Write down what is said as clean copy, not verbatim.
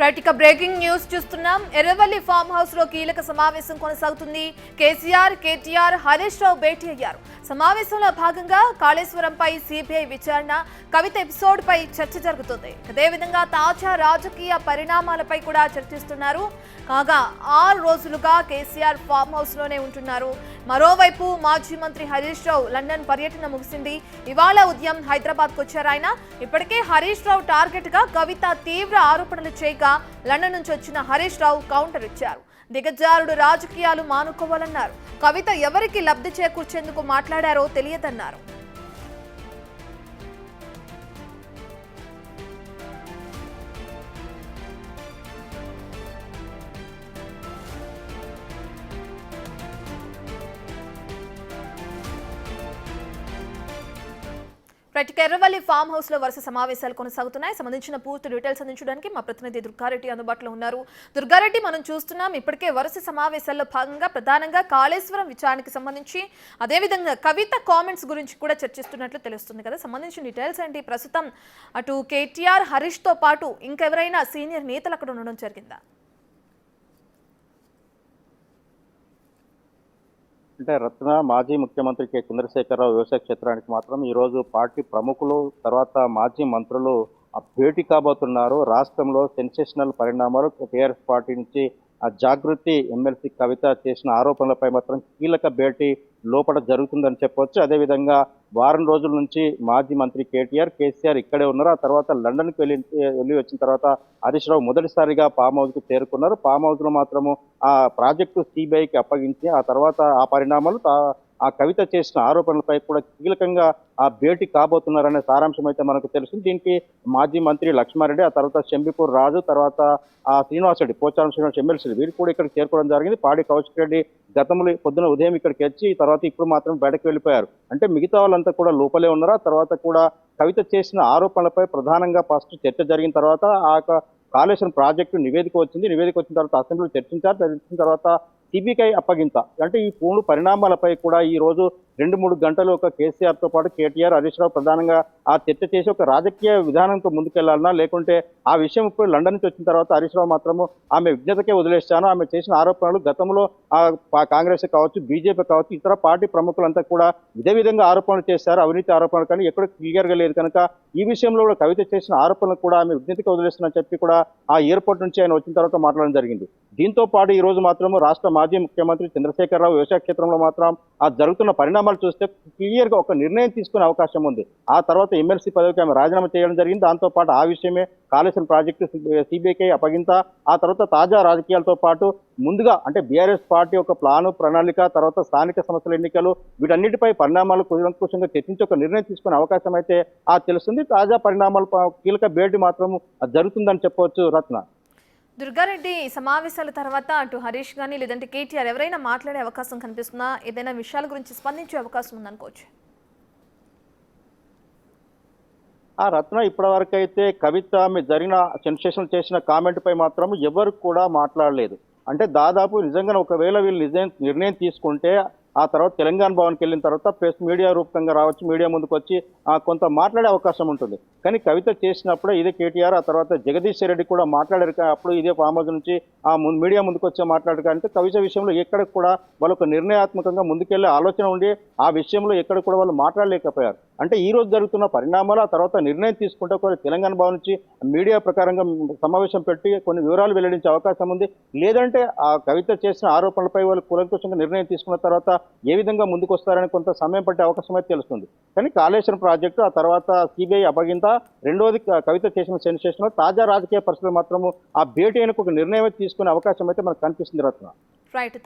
Right ఇక breaking news చూస్తున్నాం. Erravalli farm house లో కీలక సమావేశం కొనసాగుతుంది. కేటీఆర్ హరీష్ రావు భేటీ అయ్యారు. సమావేశంలో భాగంగా కాళేశ్వరంపై సిబిఐ విచారణ, కవిత ఎపిసోడ్ పై చర్చ జరుగుతుంది. అదేవిధంగా తాజా రాజకీయ పరిణామాలపై కూడా చర్చిస్తున్నారు. కాగా 6 రోజులుగా కేసీఆర్ ఫామ్ హౌస్ లోనే ఉంటున్నారు. మరోవైపు మాజీ మంత్రి హరీష్ రావు లండన్ పర్యటన ముగిసింది. ఇవాళ ఉదయం హైదరాబాద్ కు వచ్చారు ఆయన. ఇప్పటికే హరీష్ రావు టార్గెట్ గా కవిత తీవ్ర ఆరోపణలు చేయగా లండన్ నుంచి వచ్చిన హరీష్ రావు కౌంటర్ ఇచ్చారు. దిగజారుడు రాజకీయాలు మానుకోవాలన్నారు. కవిత ఎవరికి లబ్ధి చేకూర్చేందుకు మాట్లాడారో తెలియదన్నారు. ఎర్రవల్లి ఫామ్ హౌస్ లో వరుస సమావేశాలు కొనసాగుతున్నాయి. సంబంధించిన పూర్తి డీటెయిల్స్ అందించడానికి మా ప్రతినిధి దుర్గారెడ్డి అందుబాటులో ఉన్నారు. దుర్గారెడ్డి, మనం చూస్తున్నాం ఇప్పటికే వరుస సమావేశాల్లో భాగంగా ప్రధానంగా కాళేశ్వరం విచారణకు సంబంధించి, అదేవిధంగా కవిత కామెంట్స్ గురించి కూడా చర్చిస్తున్నట్లు తెలుస్తుంది కదా. సంబంధించిన డీటెయిల్స్ ఏంటి? ప్రస్తుతం అటు కేటీఆర్, హరీష్ తో పాటు ఇంకెవరైనా సీనియర్ నేతలు అక్కడ ఉండడం జరిగిందా? అంటే రత్న మాజీ ముఖ్యమంత్రి కె చంద్రశేఖరరావు వ్యవసాయ క్షేత్రానికి మాత్రం ఈరోజు పార్టీ ప్రముఖులు, తర్వాత మాజీ మంత్రులు భేటీ కాబోతున్నారు. రాష్ట్రంలో సెన్సేషనల్ పరిణామాలు, టీఆర్ఎస్ పార్టీ నుంచి జాగృతి ఎమ్మెల్సీ కవిత చేసిన ఆరోపణలపై మాత్రం కీలక భేటీ లోపల జరుగుతుందని చెప్పవచ్చు. అదేవిధంగా వారం రోజుల నుంచి మాజీ మంత్రి కేసీఆర్ ఇక్కడే ఉన్నారు. ఆ తర్వాత లండన్కి వెళ్ళి వచ్చిన తర్వాత హరీష్ రావు మొదటిసారిగా ఫామ్ హౌస్కు చేరుకున్నారు. ఫామ్ హౌస్లో మాత్రము ఆ ప్రాజెక్టు సిబిఐకి అప్పగించి ఆ తర్వాత ఆ పరిణామాలు ఆ కవిత చేసిన ఆరోపణలపై కూడా కీలకంగా ఆ భేటీ కాబోతున్నారనే సారాంశం అయితే మనకు తెలుస్తుంది. దీనికి మాజీ మంత్రి లక్ష్మారెడ్డి, ఆ తర్వాత శంబిపూర్ రాజు, తర్వాత ఆ శ్రీనివాసరెడ్డి, పోచారం శ్రీనివాస్ ఎమ్మెల్సీ వీరు కూడా ఇక్కడికి చేరుకోవడం జరిగింది. పాడి కౌశిక్ రెడ్డి గతంలో పొద్దున ఉదయం ఇక్కడికి వచ్చి తర్వాత ఇప్పుడు మాత్రం బయటకు వెళ్ళిపోయారు. అంటే మిగతా వాళ్ళంతా కూడా లోపలే ఉన్నారు. ఆ తర్వాత కూడా కవిత చేసిన ఆరోపణలపై ప్రధానంగా ఫస్ట్ చర్చ జరిగిన తర్వాత ఆ కాళేశ్వరం ప్రాజెక్టు నివేదిక వచ్చింది. నివేదిక వచ్చిన తర్వాత అసెంబ్లీలో చర్చించిన తర్వాత సిబిఐ అప్పగింత. అంటే ఈ పూర్ణ పరిణామాలపై కూడా ఈ రోజు 2-3 గంటలు ఒక కేసీఆర్తో పాటు కేటీఆర్, హరీష్ రావు ప్రధానంగా ఆ చర్చ చేసి ఒక రాజకీయ విధానంతో ముందుకెళ్లాలన్నా, లేకుంటే ఆ విషయం ఇప్పుడు లండన్ నుంచి వచ్చిన తర్వాత హరీష్ రావు మాత్రము ఆమె విజ్ఞతకే వదిలేస్తాను, ఆమె చేసిన ఆరోపణలు గతంలో కాంగ్రెస్ కావచ్చు, బీజేపీ కావచ్చు, ఇతర పార్టీ ప్రముఖులంతా కూడా ఇదే విధంగా ఆరోపణలు చేశారు, అవినీతి ఆరోపణలు, కానీ ఎక్కడ క్లియర్గా లేదు కనుక ఈ విషయంలో కూడా కవిత చేసిన ఆరోపణలు కూడా ఆమె విజ్ఞతకే వదిలేస్తుందని చెప్పి కూడా ఆ ఎయిర్పోర్ట్ నుంచి ఆయన వచ్చిన తర్వాత మాట్లాడడం జరిగింది. దీంతో పాటు ఈ రోజు మాత్రము రాష్ట్ర మాజీ ముఖ్యమంత్రి చంద్రశేఖరరావు వ్యవసాయ క్షేత్రంలో మాత్రం ఆ జరుగుతున్న పరిణామాలు చూస్తే క్లియర్ గా ఒక నిర్ణయం తీసుకునే అవకాశం ఉంది. ఆ తర్వాత ఎమ్మెల్సీ పదవికి ఆమె రాజీనామా చేయడం జరిగింది. దాంతో పాటు ఆ విషయమే కాళేశ్వరం ప్రాజెక్టు సిబిఐకి అప్పగింత, ఆ తర్వాత తాజా రాజకీయాలతో పాటు ముందుగా అంటే బీఆర్ఎస్ పార్టీ ఒక ప్లాను, ప్రణాళిక, తర్వాత స్థానిక సంస్థల ఎన్నికలు, వీటన్నిటిపై పరిణామాలు కూలంకుషంగా చర్చించి ఒక నిర్ణయం తీసుకునే అవకాశం అయితే తెలుస్తుంది. తాజా పరిణామాలు కీలక భేటీ మాత్రం జరుగుతుందని చెప్పవచ్చు. రత్న, దుర్గారెడ్డి, సమావేశాల తర్వాత అటు హరీష్ గానీ లేదంటే కేటీఆర్ ఎవరైనా మాట్లాడే అవకాశం కనిపిస్తుందా? ఏదైనా విషయాల గురించి స్పందించే అవకాశం ఉందనుకోవచ్చు? రత్న, ఇప్పటి వరకు అయితే కవిత జరిగిన సెన్సేషన్ చేసిన కామెంట్ పై మాత్రం ఎవరు కూడా మాట్లాడలేదు. అంటే దాదాపు నిజంగా ఒకవేళ వీళ్ళు నిర్ణయం తీసుకుంటే ఆ తర్వాత తెలంగాణ భవన్కి వెళ్ళిన తర్వాత ప్రెస్ మీడియా రూపకంగా రావచ్చు, మీడియా ముందుకు వచ్చి కొంత మాట్లాడే అవకాశం ఉంటుంది. కానీ కవిత చేసినప్పుడే ఇదే కేటీఆర్, ఆ తర్వాత జగదీష్ రెడ్డి కూడా మాట్లాడారు. అప్పుడు ఇదే ఫామ్ హౌస్ నుంచి మీడియా ముందుకు వచ్చి మాట్లాడారు. కానీ కవిత విషయంలో ఎక్కడ కూడా వాళ్ళకు నిర్ణయాత్మకంగా ముందుకెళ్లే ఆలోచన ఉండి ఆ విషయంలో ఎక్కడ కూడా వాళ్ళు మాట్లాడలేకపోయారు. అంటే ఈ రోజు జరుగుతున్న పరిణామాలు, ఆ తర్వాత నిర్ణయం తీసుకుంటే కొన్ని తెలంగాణ భవన్ నుంచి మీడియా ప్రకారంగా సమావేశం పెట్టి కొన్ని వివరాలు వెల్లడించే అవకాశం ఉంది. లేదంటే ఆ కవిత చేసిన ఆరోపణలపై వాళ్ళు కూలంకుషంగా నిర్ణయం తీసుకున్న తర్వాత ఏ విధంగా ముందుకు వస్తారని కొంత సమయం పట్టే అవకాశం అయితే తెలుస్తుంది. కానీ కాళేశ్వరం ప్రాజెక్టు, ఆ తర్వాత సిబిఐ అప్పగింత, రెండోది కవిత చేసిన సెన్సేషన్, తాజా రాజకీయ పరిస్థితులు మాత్రము ఆ భేటీ అయినకు ఒక నిర్ణయం తీసుకునే అవకాశం అయితే మనకు కనిపిస్తుంది. రత్న, రైట్.